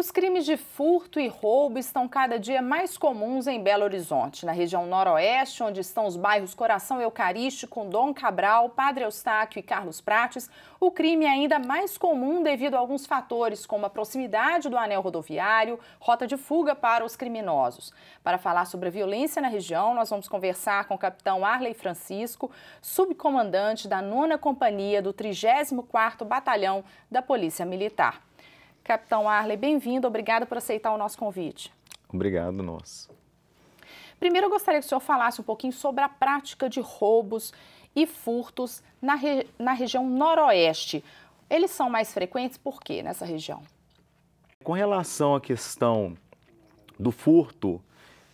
Os crimes de furto e roubo estão cada dia mais comuns em Belo Horizonte. Na região noroeste, onde estão os bairros Coração Eucarístico, Dom Cabral, Padre Eustáquio e Carlos Prates, o crime é ainda mais comum devido a alguns fatores, como a proximidade do anel rodoviário, rota de fuga para os criminosos. Para falar sobre a violência na região, nós vamos conversar com o capitão Arley Francisco, subcomandante da 9ª Companhia do 34º Batalhão da Polícia Militar. Capitão Arley, bem-vindo, obrigada por aceitar o nosso convite. Obrigado, nós. Primeiro, eu gostaria que o senhor falasse um pouquinho sobre a prática de roubos e furtos na região noroeste. Eles são mais frequentes por quê nessa região? Com relação à questão do furto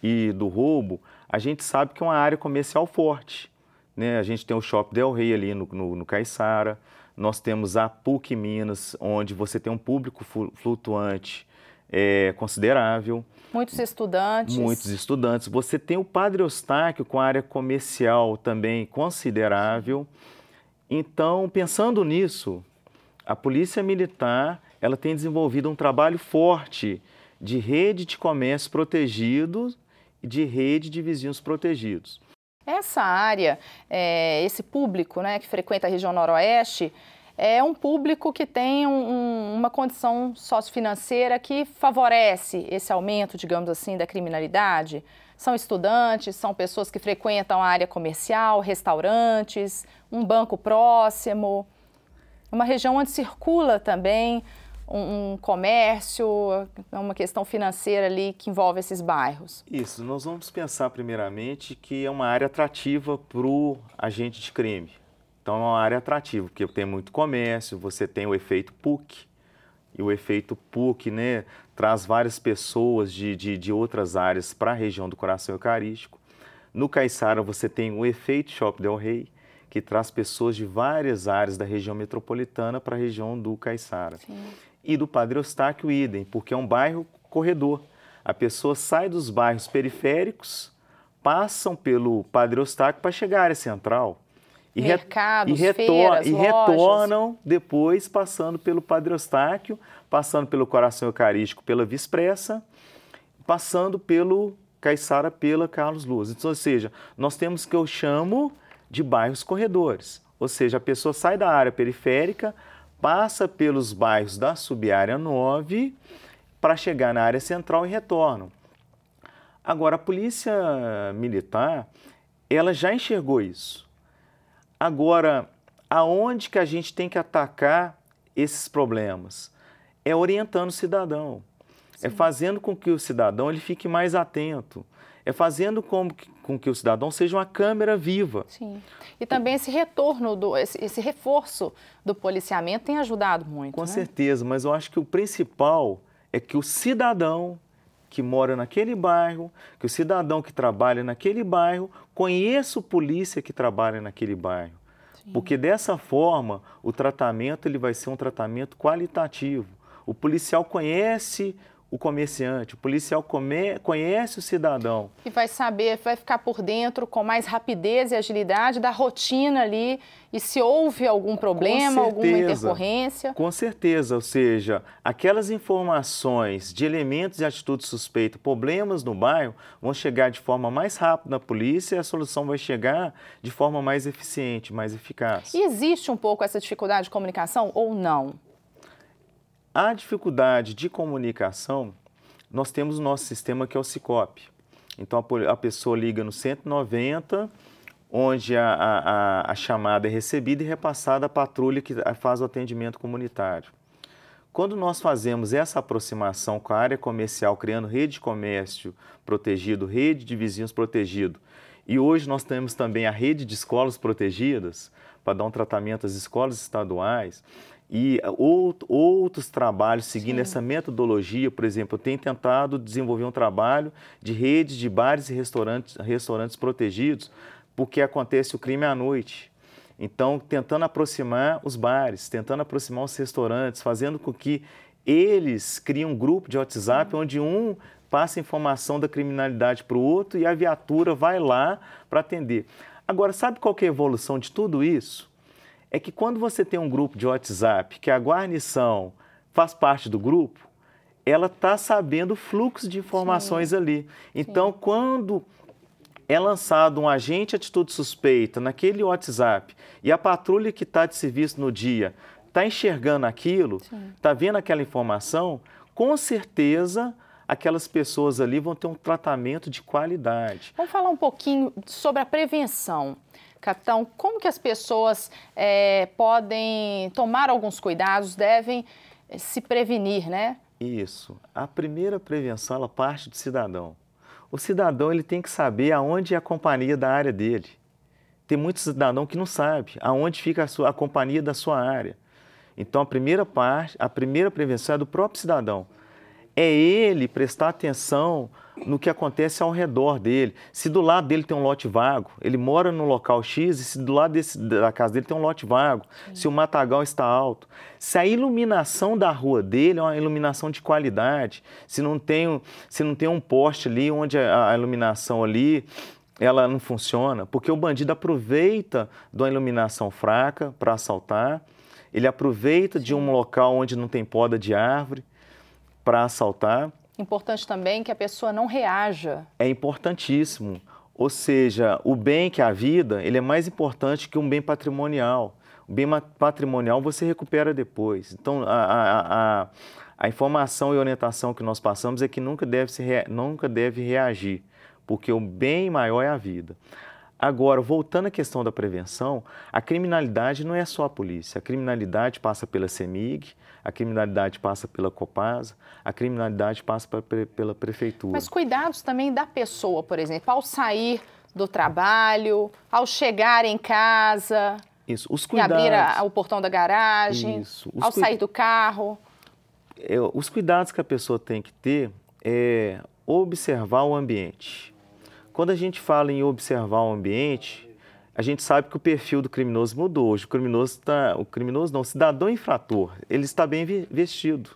e do roubo, a gente sabe que é uma área comercial forte, né? A gente tem o Shopping Del Rey ali no Caiçara. Nós temos a PUC Minas, onde você tem um público flutuante considerável. Muitos estudantes. Muitos estudantes. Você tem o Padre Eustáquio com área comercial também considerável. Então, pensando nisso, a Polícia Militar ela tem desenvolvido um trabalho forte de rede de comércio protegido e de rede de vizinhos protegidos. Essa área, esse público, né, que frequenta a região noroeste, é um público que tem uma condição sociofinanceira que favorece esse aumento, digamos assim, da criminalidade. São estudantes, são pessoas que frequentam a área comercial, restaurantes, um banco próximo, uma região onde circula também um comércio, uma questão financeira ali que envolve esses bairros. Isso, nós vamos pensar primeiramente que é uma área atrativa para o agente de crime. Então é uma área atrativa, porque tem muito comércio, você tem o efeito PUC, e o efeito PUC, né, traz várias pessoas de outras áreas para a região do Coração Eucarístico. No Caiçara você tem o efeito Shopping Del Rey, que traz pessoas de várias áreas da região metropolitana para a região do Caiçara. Sim. E do Padre Eustáquio, idem, porque é um bairro corredor. A pessoa sai dos bairros periféricos, passam pelo Padre Eustáquio para chegar à área central. Mercados, feiras, e retornam depois passando pelo Padre Eustáquio, passando pelo Coração Eucarístico pela Via Expressa, passando pelo Caiçara pela Carlos Luz. Então, ou seja, nós temos o que eu chamo de bairros corredores. Ou seja, a pessoa sai da área periférica, passa pelos bairros da subárea 9 para chegar na área central e retornam. Agora, a Polícia Militar, ela já enxergou isso. Agora, aonde que a gente tem que atacar esses problemas? É orientando o cidadão. Sim. É fazendo com que o cidadão ele fique mais atento. É fazendo com que o cidadão seja uma câmera viva. Sim. E também esse retorno, esse reforço do policiamento tem ajudado muito. Com certeza, mas eu acho que o principal é que o cidadão que mora naquele bairro, que o cidadão que trabalha naquele bairro, conheça o polícia que trabalha naquele bairro. Sim. Porque dessa forma, o tratamento ele vai ser um tratamento qualitativo. O policial conhece o comerciante, o policial conhece o cidadão. E vai saber, vai ficar por dentro com mais rapidez e agilidade da rotina ali, e se houve algum problema, alguma intercorrência. Com certeza, ou seja, aquelas informações de elementos e atitudes suspeitas, problemas no bairro, vão chegar de forma mais rápida na polícia e a solução vai chegar de forma mais eficiente, mais eficaz. E existe um pouco essa dificuldade de comunicação ou não? A dificuldade de comunicação, nós temos o nosso sistema que é o SICOP. Então, a pessoa liga no 190, onde a chamada é recebida e repassada à patrulha que faz o atendimento comunitário. Quando nós fazemos essa aproximação com a área comercial, criando rede de comércio protegido, rede de vizinhos protegido, e hoje nós temos também a rede de escolas protegidas, para dar um tratamento às escolas estaduais, e outros trabalhos seguindo Sim. essa metodologia. Por exemplo, eu tenho tentado desenvolver um trabalho de redes de bares e restaurantes protegidos, porque acontece o crime à noite. Então, tentando aproximar os bares, tentando aproximar os restaurantes, fazendo com que eles criem um grupo de WhatsApp onde um passa informação da criminalidade para o outro e a viatura vai lá para atender. Agora, sabe qual que é a evolução de tudo isso? É que quando você tem um grupo de WhatsApp que a guarnição faz parte do grupo, ela está sabendo o fluxo de informações ali. Então, quando é lançado um agente de atitude suspeita naquele WhatsApp e a patrulha que está de serviço no dia está enxergando aquilo, está vendo aquela informação, com certeza aquelas pessoas ali vão ter um tratamento de qualidade. Vamos falar um pouquinho sobre a prevenção. Capitão, como que as pessoas podem tomar alguns cuidados, devem se prevenir, né? Isso. A primeira prevenção, ela parte do cidadão. O cidadão, ele tem que saber aonde é a companhia da área dele. Tem muito cidadão que não sabe aonde fica a companhia da sua área. Então, a primeira prevenção é do próprio cidadão. É ele prestar atenção no que acontece ao redor dele. Se do lado dele tem um lote vago, ele mora no local X, e se do lado da casa dele tem um lote vago, se o matagal está alto, se a iluminação da rua dele é uma iluminação de qualidade, se não tem um poste ali onde a iluminação ali ela não funciona, porque o bandido aproveita de uma iluminação fraca para assaltar, ele aproveita de um local onde não tem poda de árvore para assaltar. Importante também que a pessoa não reaja. É importantíssimo. Ou seja, o bem que é a vida, ele é mais importante que um bem patrimonial. O bem patrimonial você recupera depois. Então, a informação e orientação que nós passamos é que nunca deve reagir, porque o bem maior é a vida. Agora, voltando à questão da prevenção, a criminalidade não é só a polícia. A criminalidade passa pela CEMIG, a criminalidade passa pela Copasa, a criminalidade passa pela prefeitura. Mas cuidados também da pessoa, por exemplo, ao sair do trabalho, ao chegar em casa, isso, os cuidados, abrir o portão da garagem, isso, ao sair do carro. Os cuidados que a pessoa tem que ter é observar o ambiente. Quando a gente fala em observar o ambiente, a gente sabe que o perfil do criminoso mudou. Hoje o cidadão infrator, ele está bem vestido.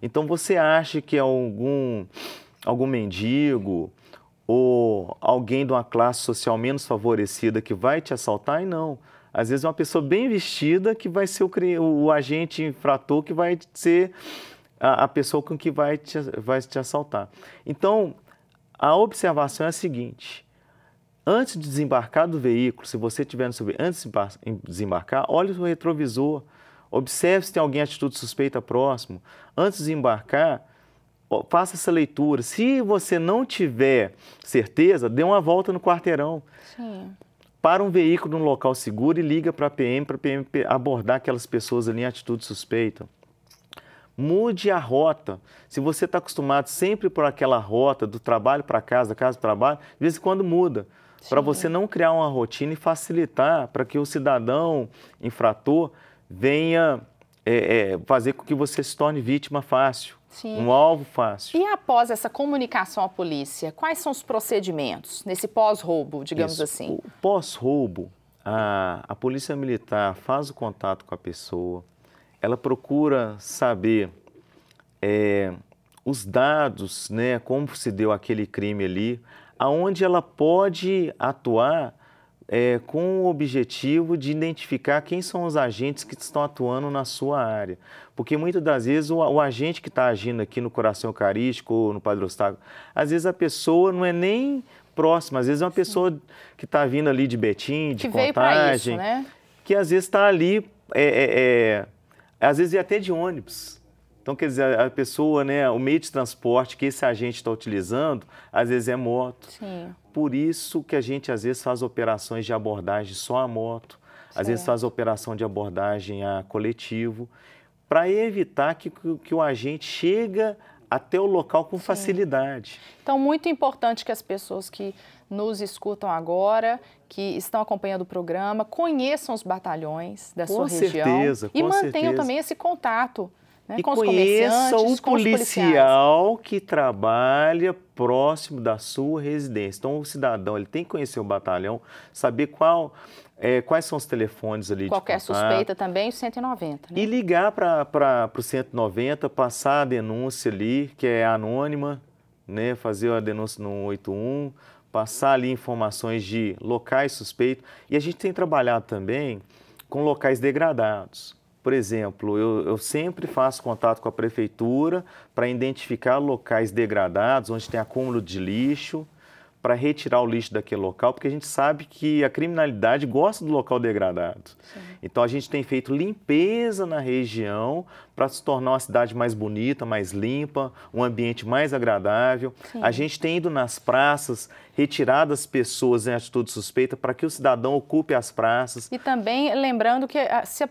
Então você acha que é algum mendigo ou alguém de uma classe social menos favorecida que vai te assaltar? E não. Às vezes é uma pessoa bem vestida que vai ser o agente infrator, que vai ser a pessoa com que vai te assaltar. Então, a observação é a seguinte: antes de desembarcar do veículo, se você estiver no seu veículo, antes de desembarcar, olhe o retrovisor, observe se tem alguém em atitude suspeita próximo. Antes de embarcar, faça essa leitura. Se você não tiver certeza, dê uma volta no quarteirão. Sim. Para um veículo num local seguro e liga para a PM abordar aquelas pessoas ali em atitude suspeita. Mude a rota. Se você está acostumado sempre por aquela rota do trabalho para casa, da casa para o trabalho, de vez em quando muda. Para você não criar uma rotina e facilitar para que o cidadão infrator venha fazer com que você se torne vítima fácil, um alvo fácil. E após essa comunicação à polícia, quais são os procedimentos nesse pós-roubo, digamos assim? O pós-roubo, a Polícia Militar faz o contato com a pessoa, ela procura saber os dados, né, como se deu aquele crime ali, aonde ela pode atuar com o objetivo de identificar quem são os agentes que estão atuando na sua área. Porque muitas das vezes o agente que está agindo aqui no Coração Eucarístico ou no Padre Eustáquio, às vezes a pessoa não é nem próxima, às vezes é uma pessoa que está vindo ali de Betim, de Contagem, isso, né? que às vezes está ali, às vezes até de ônibus. Então, quer dizer, a pessoa, né, o meio de transporte que esse agente está utilizando, às vezes é moto. Sim. Por isso que a gente, às vezes, faz operações de abordagem só a moto, às vezes faz operação de abordagem a coletivo, para evitar que o agente chegue até o local com facilidade. Então, muito importante que as pessoas que nos escutam agora, que estão acompanhando o programa, conheçam os batalhões da sua região. E mantenham também esse contato. E conheça o policial que trabalha próximo da sua residência. Então, o cidadão ele tem que conhecer o batalhão, saber quais são os telefones ali de contato. Qualquer suspeita também, o 190. Né? E ligar para o 190, passar a denúncia ali, que é anônima, né? Fazer a denúncia no 181, passar ali informações de locais suspeitos. E a gente tem trabalhado também com locais degradados. Por exemplo, eu sempre faço contato com a prefeitura para identificar locais degradados, onde tem acúmulo de lixo, para retirar o lixo daquele local, porque a gente sabe que a criminalidade gosta do local degradado. Sim. Então, a gente tem feito limpeza na região para se tornar uma cidade mais bonita, mais limpa, um ambiente mais agradável. Sim. A gente tem ido nas praças, retirado as pessoas em atitude suspeita para que o cidadão ocupe as praças. E também lembrando que se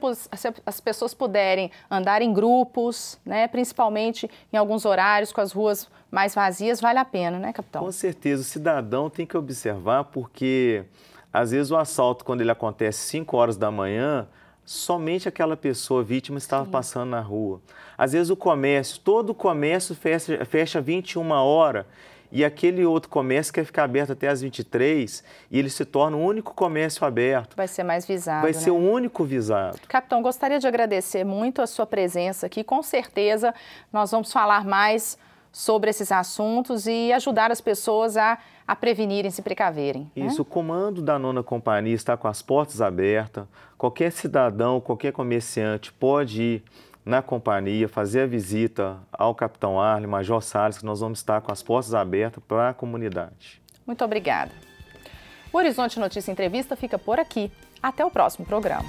as pessoas puderem andar em grupos, né, principalmente em alguns horários com as ruas mais vazias, vale a pena, né, capitão? Com certeza, o cidadão tem que observar porque, às vezes, o assalto, quando ele acontece 5 horas da manhã, somente aquela pessoa vítima estava Sim. passando na rua. Às vezes, o comércio, todo o comércio fecha 21 horas e aquele outro comércio quer ficar aberto até às 23 e ele se torna o único comércio aberto. Vai ser mais visado, Vai ser o único visado. Capitão, gostaria de agradecer muito a sua presença aqui. Com certeza, nós vamos falar mais sobre esses assuntos e ajudar as pessoas a prevenirem, se precaverem. Isso, né? O comando da 9ª Companhia está com as portas abertas. Qualquer cidadão, qualquer comerciante pode ir na companhia, fazer a visita ao Capitão Arlen, Major Salles, que nós vamos estar com as portas abertas para a comunidade. Muito obrigada. O Horizonte Notícia Entrevista fica por aqui. Até o próximo programa.